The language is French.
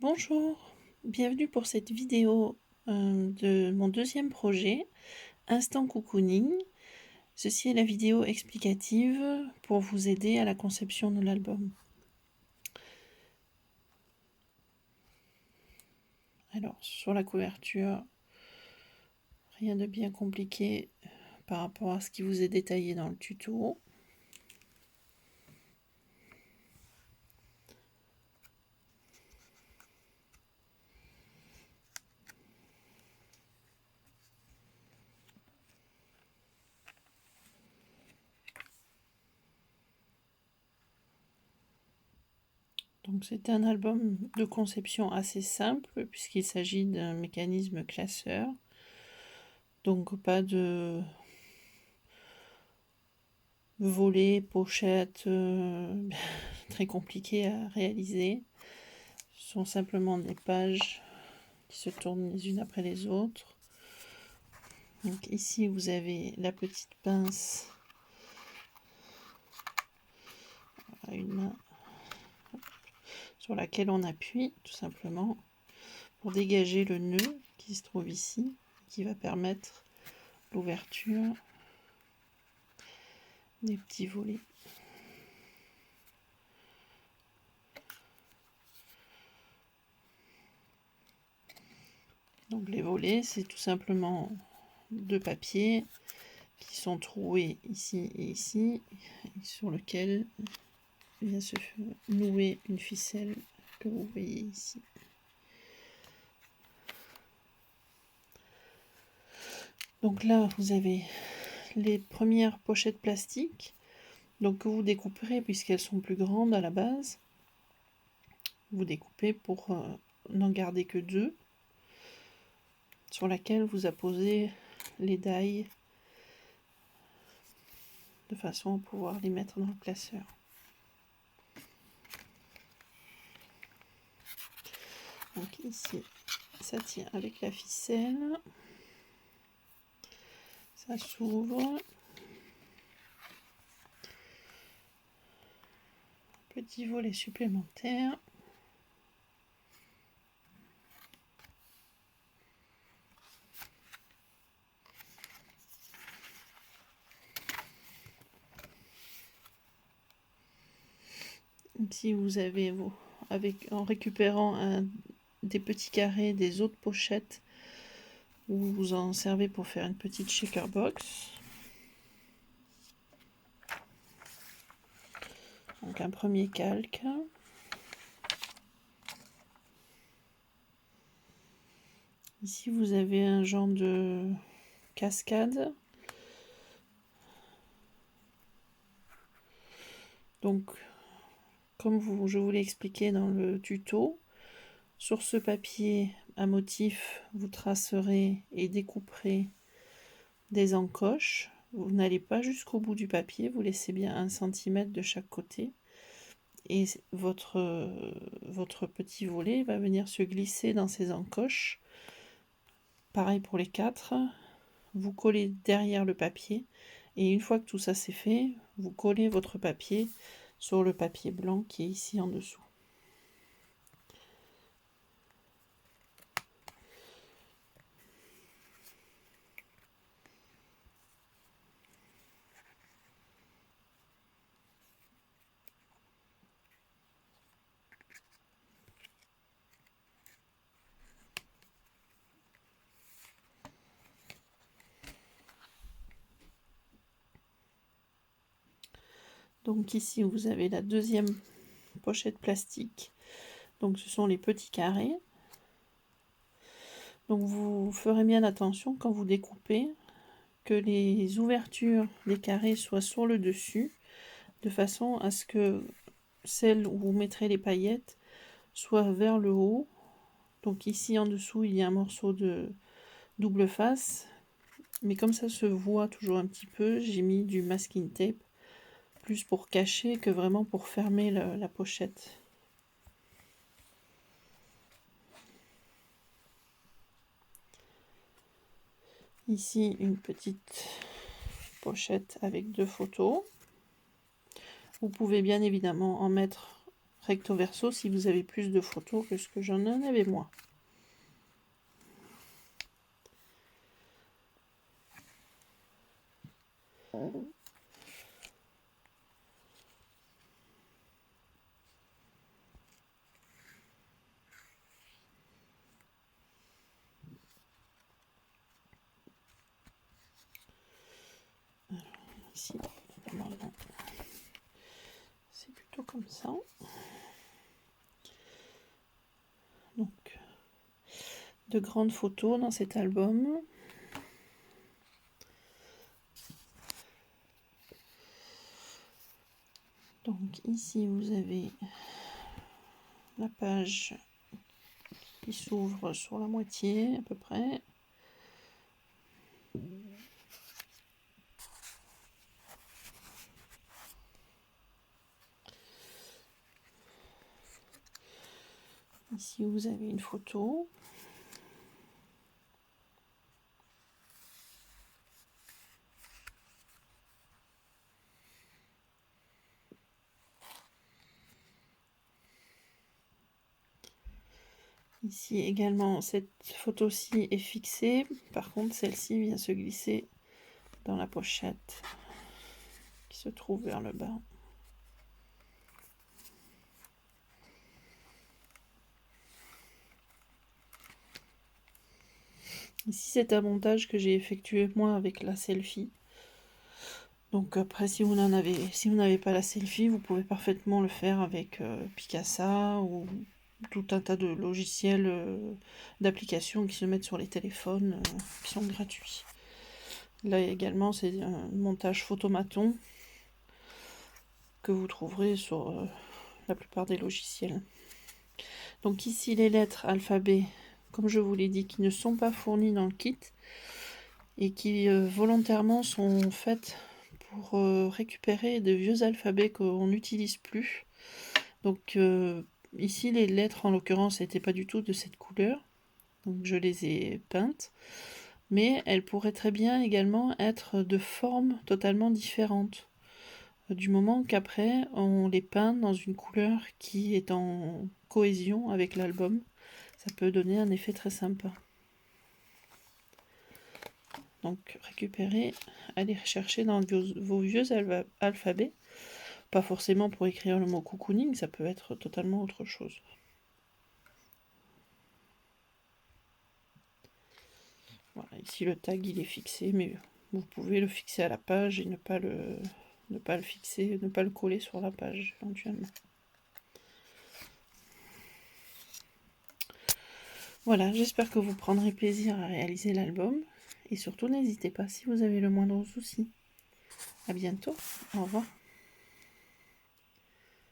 Bonjour, bienvenue pour cette vidéo de mon deuxième projet, Instant Cocooning. Ceci est la vidéo explicative pour vous aider à la conception de l'album. Alors, sur la couverture, rien de bien compliqué par rapport à ce qui vous est détaillé dans le tuto. Donc c'est un album de conception assez simple puisqu'il s'agit d'un mécanisme classeur. Donc pas de volet, pochette très compliqué à réaliser. Ce sont simplement des pages qui se tournent les unes après les autres. Donc ici vous avez la petite pince à une main sur laquelle on appuie tout simplement pour dégager le nœud qui se trouve ici, qui va permettre l'ouverture des petits volets. Donc les volets, c'est tout simplement deux papiers qui sont troués ici et ici, et sur lequel vient se nouer une ficelle que vous voyez ici. Donc là, vous avez les premières pochettes plastiques, donc que vous découperez puisqu'elles sont plus grandes à la base. Vous découpez pour n'en garder que deux, sur laquelle vous apposez les die de façon à pouvoir les mettre dans le classeur. Donc ici, ça tient avec la ficelle, ça s'ouvre, petit volet supplémentaire. Ici vous avez en récupérant des petits carrés des autres pochettes, vous en servez pour faire une petite shaker box. Donc un premier calque. Ici vous avez un genre de cascade. Donc comme je vous l'ai expliqué dans le tuto, sur ce papier à motif, vous tracerez et découperez des encoches. Vous n'allez pas jusqu'au bout du papier, vous laissez bien 1 cm de chaque côté. Et votre petit volet va venir se glisser dans ces encoches. Pareil pour les 4. Vous collez derrière le papier. Et une fois que tout ça c'est fait, vous collez votre papier sur le papier blanc qui est ici en dessous. Donc ici vous avez la deuxième pochette plastique. Donc ce sont les petits carrés. Donc vous ferez bien attention quand vous découpez que les ouvertures des carrés soient sur le dessus, de façon à ce que celle où vous mettrez les paillettes soit vers le haut. Donc ici en dessous il y a un morceau de double face, mais comme ça se voit toujours un petit peu, j'ai mis du masking tape, plus pour cacher que vraiment pour fermer la pochette. Ici une petite pochette avec 2 photos. Vous pouvez bien évidemment en mettre recto verso si vous avez plus de photos que ce que j'en avais moi. Alors, ici, normalement, c'est plutôt comme ça. Donc, de grandes photos dans cet album. Donc ici vous avez la page qui s'ouvre sur la moitié à peu près. Ici vous avez une photo. Ici également, cette photo-ci est fixée. Par contre, celle-ci vient se glisser dans la pochette qui se trouve vers le bas. Ici, c'est un montage que j'ai effectué moi avec la selfie. Donc après, si vous n'avez pas la selfie, vous pouvez parfaitement le faire avec Picasa ou tout un tas de logiciels, d'applications qui se mettent sur les téléphones, qui sont gratuits. Là également, c'est un montage photomaton que vous trouverez sur la plupart des logiciels. Donc ici, les lettres alphabet, comme je vous l'ai dit, qui ne sont pas fournies dans le kit et qui volontairement sont faites pour récupérer de vieux alphabets qu'on n'utilise plus. Donc ici, les lettres, en l'occurrence, n'étaient pas du tout de cette couleur. Donc je les ai peintes. Mais elles pourraient très bien également être de formes totalement différentes. Du moment qu'après, on les peint dans une couleur qui est en cohésion avec l'album, ça peut donner un effet très sympa. Donc récupérez, allez chercher dans vos vieux alphabets, pas forcément pour écrire le mot cocooning, ça peut être totalement autre chose. Voilà, ici le tag il est fixé, mais vous pouvez le fixer à la page et ne pas le fixer, ne pas le coller sur la page éventuellement. Voilà, j'espère que vous prendrez plaisir à réaliser l'album. Et surtout, n'hésitez pas si vous avez le moindre souci. À bientôt. Au revoir.